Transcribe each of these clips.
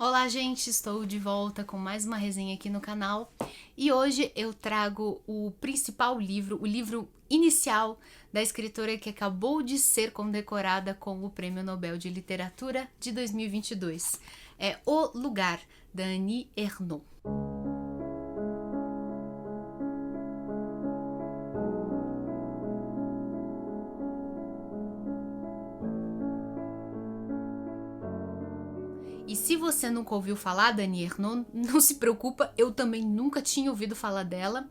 Olá, gente! Estou de volta com mais uma resenha aqui no canal e hoje eu trago o principal livro, o livro inicial da escritora que acabou de ser condecorada com o Prêmio Nobel de Literatura de 2022. É O Lugar, da Annie Ernaux. E se você nunca ouviu falar da Annie Ernaux, não se preocupa, eu também nunca tinha ouvido falar dela.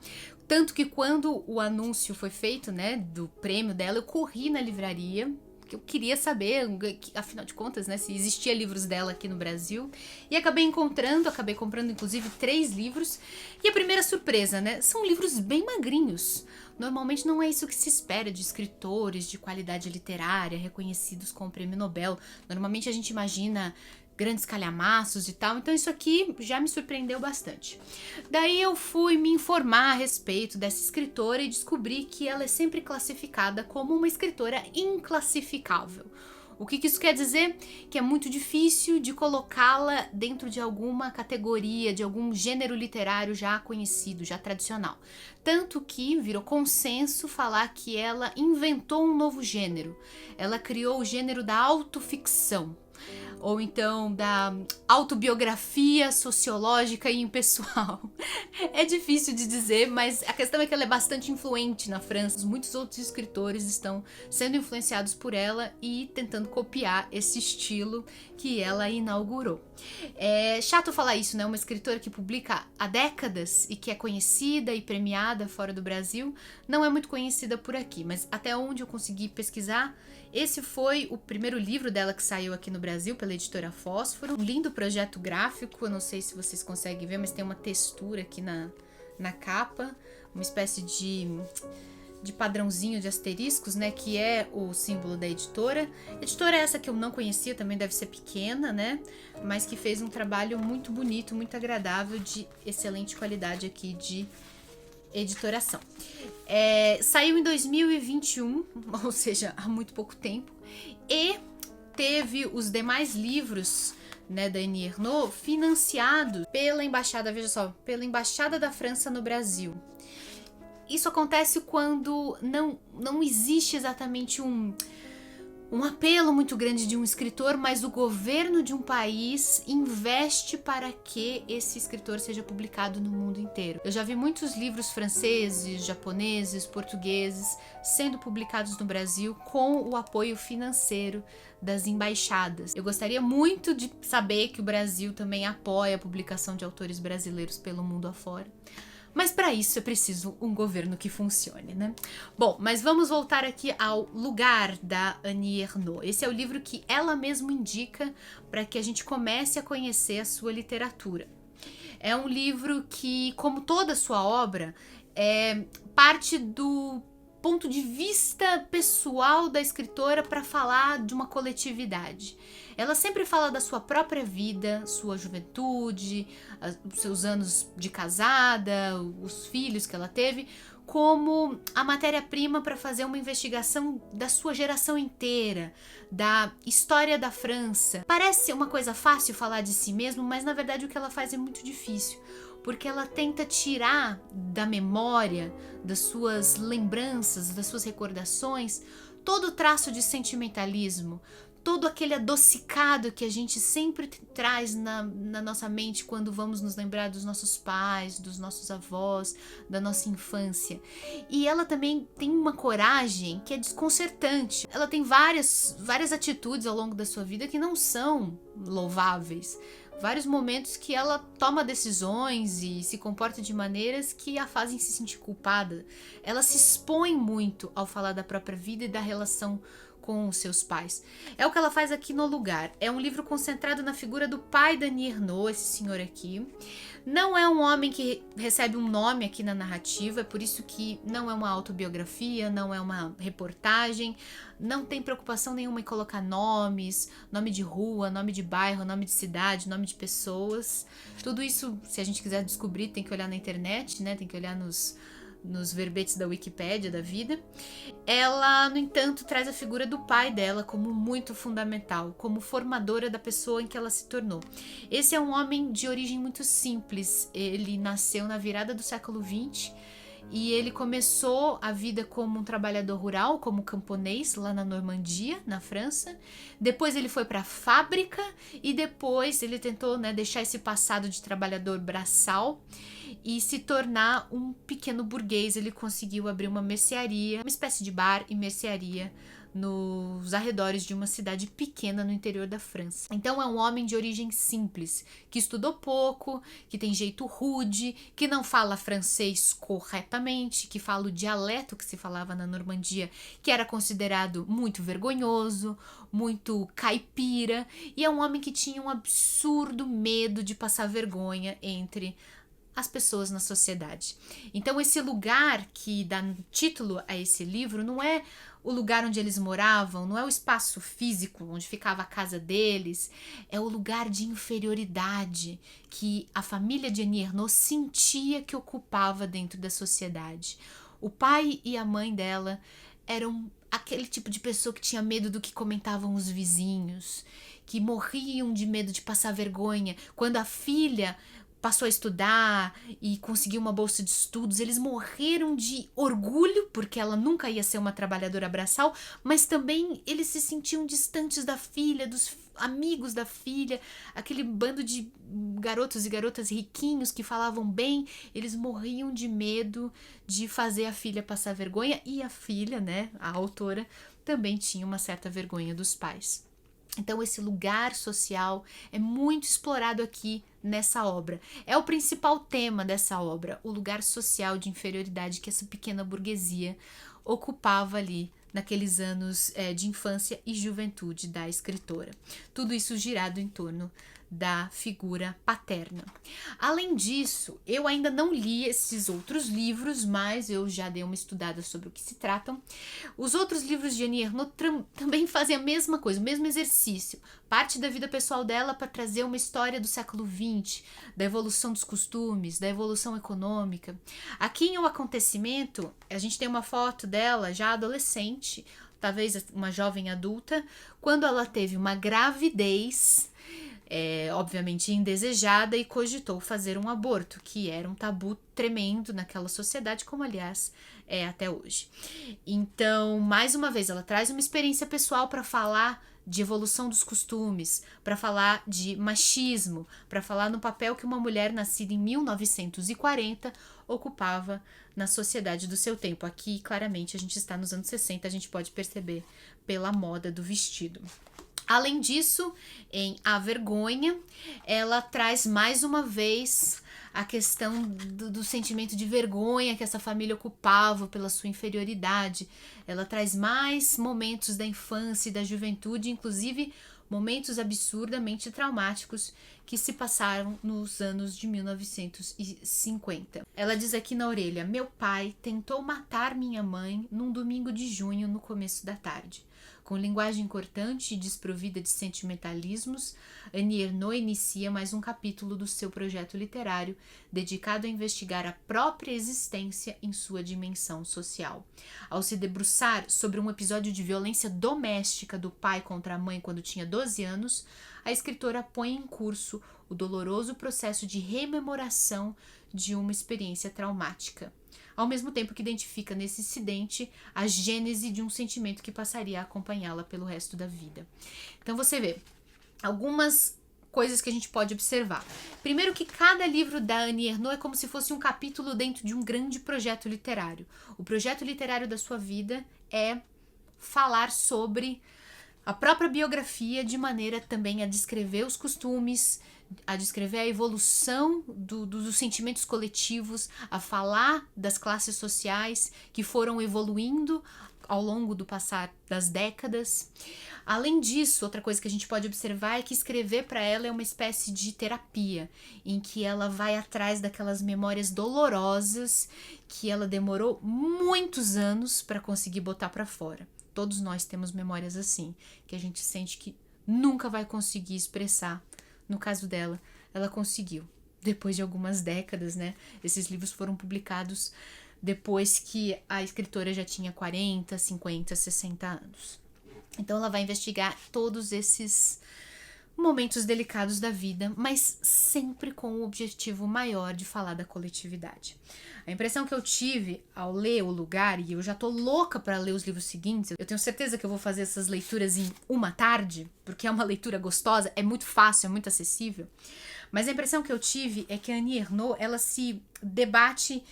Tanto que quando o anúncio foi feito, né, do prêmio dela, eu corri na livraria, porque eu queria saber, afinal de contas, né, se existia livros dela aqui no Brasil. E acabei comprando inclusive 3 livros. E a primeira surpresa, né, são livros bem magrinhos. Normalmente não é isso que se espera de escritores de qualidade literária reconhecidos com o prêmio Nobel. Normalmente a gente imagina grandes calhamaços e tal, então isso aqui já me surpreendeu bastante. Daí eu fui me informar a respeito dessa escritora e descobri que ela é sempre classificada como uma escritora inclassificável. O que isso quer dizer? Que é muito difícil de colocá-la dentro de alguma categoria, de algum gênero literário já conhecido, já tradicional. Tanto que virou consenso falar que ela inventou um novo gênero. Ela criou o gênero da autoficção, ou então da autobiografia sociológica e impessoal. É difícil de dizer, mas a questão é que ela é bastante influente na França. Muitos outros escritores estão sendo influenciados por ela e tentando copiar esse estilo que ela inaugurou. É chato falar isso, né? Uma escritora que publica há décadas e que é conhecida e premiada fora do Brasil, não é muito conhecida por aqui, mas até onde eu consegui pesquisar, esse foi o primeiro livro dela que saiu aqui no Brasil pela editora Fósforo. Um lindo projeto gráfico, eu não sei se vocês conseguem ver, mas tem uma textura aqui na capa, uma espécie de padrãozinho de asteriscos, né, que é o símbolo da editora. Editora essa que eu não conhecia, também deve ser pequena, né, mas que fez um trabalho muito bonito, muito agradável, de excelente qualidade aqui de editoração. Saiu em 2021, ou seja, há muito pouco tempo, e teve os demais livros, né, da Annie Ernaux financiados pela embaixada, veja só, pela embaixada da França no Brasil. Isso acontece quando não existe exatamente um apelo muito grande de um escritor, mas o governo de um país investe para que esse escritor seja publicado no mundo inteiro. Eu já vi muitos livros franceses, japoneses, portugueses sendo publicados no Brasil com o apoio financeiro das embaixadas. Eu gostaria muito de saber que o Brasil também apoia a publicação de autores brasileiros pelo mundo afora. Mas para isso é preciso um governo que funcione, né? Bom, mas vamos voltar aqui ao Lugar, da Annie Ernaux. Esse é o livro que ela mesma indica para que a gente comece a conhecer a sua literatura. É um livro que, como toda a sua obra, parte do ponto de vista pessoal da escritora para falar de uma coletividade. Ela sempre fala da sua própria vida, sua juventude, os seus anos de casada, os filhos que ela teve, como a matéria-prima para fazer uma investigação da sua geração inteira, da história da França. Parece uma coisa fácil falar de si mesmo, mas na verdade o que ela faz é muito difícil, porque ela tenta tirar da memória, das suas lembranças, das suas recordações, todo o traço de sentimentalismo, todo aquele adocicado que a gente sempre traz na nossa mente quando vamos nos lembrar dos nossos pais, dos nossos avós, da nossa infância. E ela também tem uma coragem que é desconcertante. Ela tem várias atitudes ao longo da sua vida que não são louváveis. Vários momentos que ela toma decisões e se comporta de maneiras que a fazem se sentir culpada. Ela se expõe muito ao falar da própria vida e da relação com os seus pais. É o que ela faz aqui no Lugar. É um livro concentrado na figura do pai da Annie Ernaux, esse senhor aqui. Não é um homem que recebe um nome aqui na narrativa, é por isso que não é uma autobiografia, não é uma reportagem, não tem preocupação nenhuma em colocar nomes, nome de rua, nome de bairro, nome de cidade, nome de pessoas. Tudo isso, se a gente quiser descobrir, tem que olhar na internet, né? Tem que olhar nos verbetes da Wikipédia da vida. Ela, no entanto, traz a figura do pai dela como muito fundamental, como formadora da pessoa em que ela se tornou. Esse é um homem de origem muito simples. Ele nasceu na virada do século XX e ele começou a vida como um trabalhador rural, como camponês, lá na Normandia, na França. Depois ele foi para a fábrica e depois ele tentou, né, deixar esse passado de trabalhador braçal e se tornar um pequeno burguês. Ele conseguiu abrir uma mercearia, uma espécie de bar e mercearia nos arredores de uma cidade pequena no interior da França. Então é um homem de origem simples, que estudou pouco, que tem jeito rude, que não fala francês corretamente, que fala o dialeto que se falava na Normandia, que era considerado muito vergonhoso, muito caipira, e é um homem que tinha um absurdo medo de passar vergonha entre as pessoas na sociedade. Então esse lugar que dá título a esse livro não é o lugar onde eles moravam, não é o espaço físico onde ficava a casa deles, é o lugar de inferioridade que a família de Annie Ernaux sentia que ocupava dentro da sociedade. O pai e a mãe dela eram aquele tipo de pessoa que tinha medo do que comentavam os vizinhos, que morriam de medo de passar vergonha. Quando a filha passou a estudar e conseguiu uma bolsa de estudos, eles morreram de orgulho, porque ela nunca ia ser uma trabalhadora braçal, mas também eles se sentiam distantes da filha, dos amigos da filha, aquele bando de garotos e garotas riquinhos que falavam bem, eles morriam de medo de fazer a filha passar vergonha, e a filha, né, a autora, também tinha uma certa vergonha dos pais. Então esse lugar social é muito explorado aqui nessa obra. É o principal tema dessa obra, o lugar social de inferioridade que essa pequena burguesia ocupava ali naqueles anos de infância e juventude da escritora. Tudo isso girado em torno da figura paterna. Além disso, eu ainda não li esses outros livros, mas eu já dei uma estudada sobre o que se tratam. Os outros livros de Annie Ernaux também fazem a mesma coisa, o mesmo exercício. Parte da vida pessoal dela para trazer uma história do século XX, da evolução dos costumes, da evolução econômica. Aqui em O Acontecimento, a gente tem uma foto dela já adolescente, talvez uma jovem adulta, quando ela teve uma gravidez, obviamente indesejada, e cogitou fazer um aborto, que era um tabu tremendo naquela sociedade, como aliás é até hoje. Então, mais uma vez, ela traz uma experiência pessoal para falar de evolução dos costumes, para falar de machismo, para falar no papel que uma mulher nascida em 1940 ocupava na sociedade do seu tempo. Aqui, claramente, a gente está nos anos 60, a gente pode perceber pela moda do vestido. Além disso, em A Vergonha, ela traz mais uma vez a questão do sentimento de vergonha que essa família ocupava pela sua inferioridade. Ela traz mais momentos da infância e da juventude, inclusive momentos absurdamente traumáticos que se passaram nos anos de 1950. Ela diz aqui na orelha: meu pai tentou matar minha mãe num domingo de junho no começo da tarde. Com linguagem cortante e desprovida de sentimentalismos, Annie Ernaux inicia mais um capítulo do seu projeto literário dedicado a investigar a própria existência em sua dimensão social. Ao se debruçar sobre um episódio de violência doméstica do pai contra a mãe quando tinha 12 anos, a escritora põe em curso o doloroso processo de rememoração de uma experiência traumática, ao mesmo tempo que identifica nesse incidente a gênese de um sentimento que passaria a acompanhá-la pelo resto da vida. Então você vê algumas coisas que a gente pode observar. Primeiro, que cada livro da Annie Ernaux é como se fosse um capítulo dentro de um grande projeto literário. O projeto literário da sua vida é falar sobre a própria biografia, de maneira também a descrever os costumes, a descrever a evolução dos sentimentos coletivos, a falar das classes sociais que foram evoluindo ao longo do passar das décadas. Além disso, outra coisa que a gente pode observar é que escrever para ela é uma espécie de terapia, em que ela vai atrás daquelas memórias dolorosas que ela demorou muitos anos para conseguir botar para fora. Todos nós temos memórias assim, que a gente sente que nunca vai conseguir expressar. No caso dela, ela conseguiu. Depois de algumas décadas, né? Esses livros foram publicados depois que a escritora já tinha 40, 50, 60 anos. Então ela vai investigar todos esses momentos delicados da vida, mas sempre com o objetivo maior de falar da coletividade. A impressão que eu tive ao ler O Lugar, e eu já tô louca para ler os livros seguintes, eu tenho certeza que eu vou fazer essas leituras em uma tarde, porque é uma leitura gostosa, é muito fácil, é muito acessível, mas a impressão que eu tive é que a Annie Ernaux, ela se debate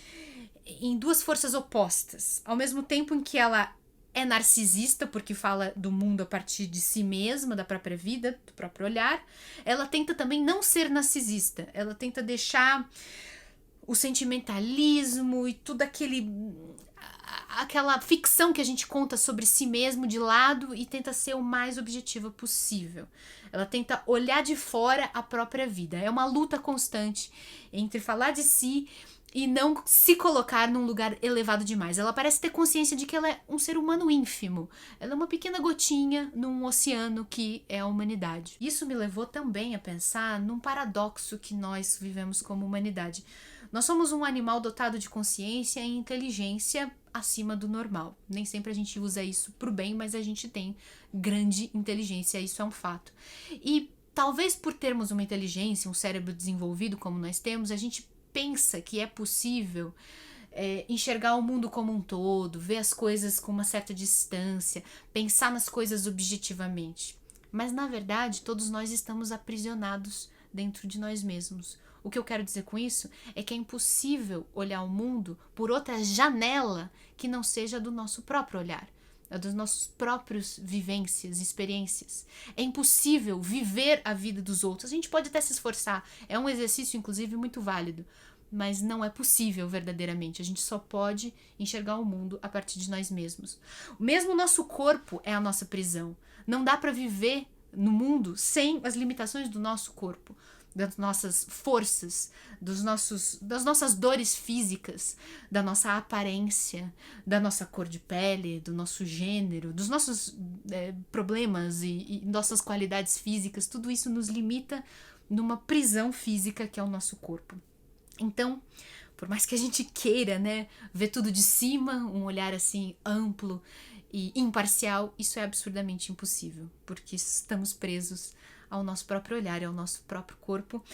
em duas forças opostas, ao mesmo tempo em que ela é narcisista, porque fala do mundo a partir de si mesma, da própria vida, do próprio olhar. Ela tenta também não ser narcisista. Ela tenta deixar o sentimentalismo e tudo aquela ficção que a gente conta sobre si mesmo de lado e tenta ser o mais objetiva possível. Ela tenta olhar de fora a própria vida. É uma luta constante entre falar de si e não se colocar num lugar elevado demais. Ela parece ter consciência de que ela é um ser humano ínfimo. Ela é uma pequena gotinha num oceano que é a humanidade. Isso me levou também a pensar num paradoxo que nós vivemos como humanidade. Nós somos um animal dotado de consciência e inteligência acima do normal. Nem sempre a gente usa isso pro bem, mas a gente tem grande inteligência, isso é um fato. E talvez por termos uma inteligência, um cérebro desenvolvido como nós temos, a gente pensa que é possível enxergar o mundo como um todo, ver as coisas com uma certa distância, pensar nas coisas objetivamente. Mas, na verdade, todos nós estamos aprisionados dentro de nós mesmos. O que eu quero dizer com isso é que é impossível olhar o mundo por outra janela que não seja do nosso próprio olhar, das nossas próprias vivências, experiências. É impossível viver a vida dos outros. A gente pode até se esforçar, é um exercício, inclusive, muito válido, mas não é possível verdadeiramente. A gente só pode enxergar o mundo a partir de nós mesmos. Mesmo o nosso corpo é a nossa prisão. Não dá para viver no mundo sem as limitações do nosso corpo, das nossas forças, das nossas dores físicas, da nossa aparência, da nossa cor de pele, do nosso gênero, dos nossos problemas e nossas qualidades físicas. Tudo isso nos limita numa prisão física que é o nosso corpo. Então, por mais que a gente queira, né, ver tudo de cima, um olhar assim amplo e imparcial, isso é absurdamente impossível, porque estamos presos ao nosso próprio olhar e ao nosso próprio corpo.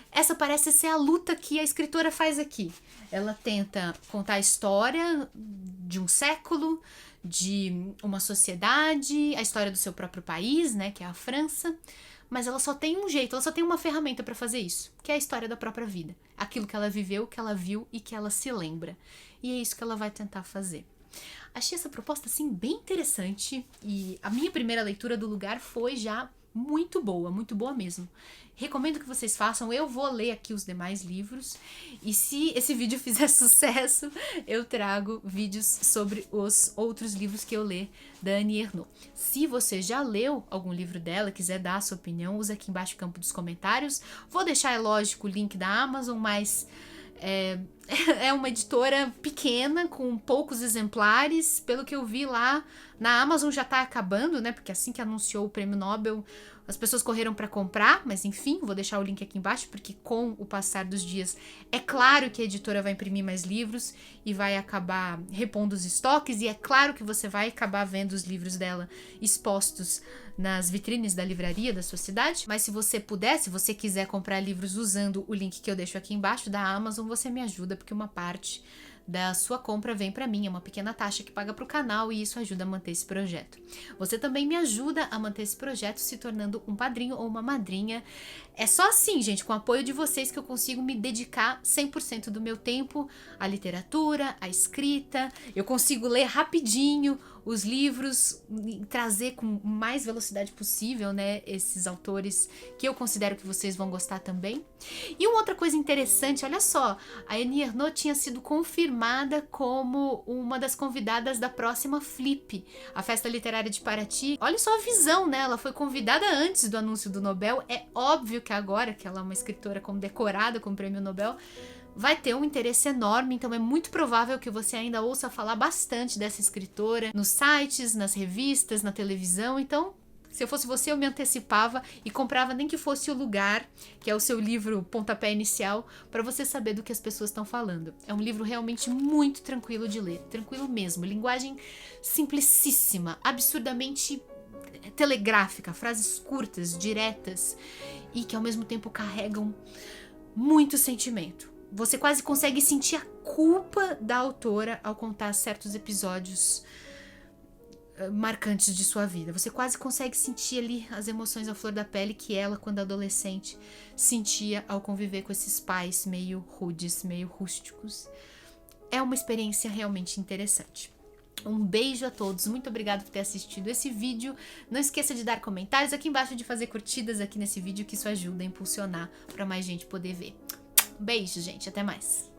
Essa parece ser a luta que a escritora faz aqui. Ela tenta contar a história de um século, de uma sociedade, a história do seu próprio país, né, que é a França, mas ela só tem um jeito, ela só tem uma ferramenta para fazer isso, que é a história da própria vida. Aquilo que ela viveu, que ela viu e que ela se lembra. E é isso que ela vai tentar fazer. Achei essa proposta, assim, bem interessante, e a minha primeira leitura do Lugar foi já muito boa mesmo. Recomendo que vocês façam. Eu vou ler aqui os demais livros, e se esse vídeo fizer sucesso, eu trago vídeos sobre os outros livros que eu ler da Annie Ernaux. Se você já leu algum livro dela, quiser dar a sua opinião, usa aqui embaixo no campo dos comentários. Vou deixar, é lógico, o link da Amazon, mas é uma editora pequena, com poucos exemplares. Pelo que eu vi lá, na Amazon já tá acabando, né? Porque assim que anunciou o Prêmio Nobel, as pessoas correram para comprar, mas enfim, vou deixar o link aqui embaixo, porque com o passar dos dias, é claro que a editora vai imprimir mais livros e vai acabar repondo os estoques, e é claro que você vai acabar vendo os livros dela expostos nas vitrines da livraria da sua cidade. Mas se você puder, se você quiser comprar livros usando o link que eu deixo aqui embaixo da Amazon, você me ajuda, porque uma parte da sua compra vem para mim, é uma pequena taxa que paga para o canal, e isso ajuda a manter esse projeto. Você também me ajuda a manter esse projeto se tornando um padrinho ou uma madrinha. É só assim, gente, com o apoio de vocês, que eu consigo me dedicar 100% do meu tempo à literatura, à escrita. Eu consigo ler rapidinho os livros e trazer com mais velocidade possível, né, esses autores que eu considero que vocês vão gostar também. E uma outra coisa interessante, olha só, a Annie Ernaux tinha sido confirmada como uma das convidadas da próxima Flip, a Festa Literária de Paraty. Olha só a visão, né? Ela foi convidada antes do anúncio do Nobel. É óbvio que agora que ela é uma escritora condecorada com o Prêmio Nobel, vai ter um interesse enorme, então é muito provável que você ainda ouça falar bastante dessa escritora nos sites, nas revistas, na televisão. Então, Se eu fosse você, eu me antecipava e comprava nem que fosse O Lugar, que é o seu livro pontapé inicial, para você saber do que as pessoas estão falando. É um livro realmente muito tranquilo de ler, tranquilo mesmo, linguagem simplicíssima, absurdamente telegráfica, frases curtas, diretas e que ao mesmo tempo carregam muito sentimento. Você quase consegue sentir a culpa da autora ao contar certos episódios marcantes de sua vida. Você quase consegue sentir ali as emoções à flor da pele que ela, quando adolescente, sentia ao conviver com esses pais meio rudes, meio rústicos. É uma experiência realmente interessante. Um beijo a todos, muito obrigada por ter assistido esse vídeo. Não esqueça de dar comentários aqui embaixo, de fazer curtidas aqui nesse vídeo, que isso ajuda a impulsionar para mais gente poder ver. Um beijo, gente, até mais.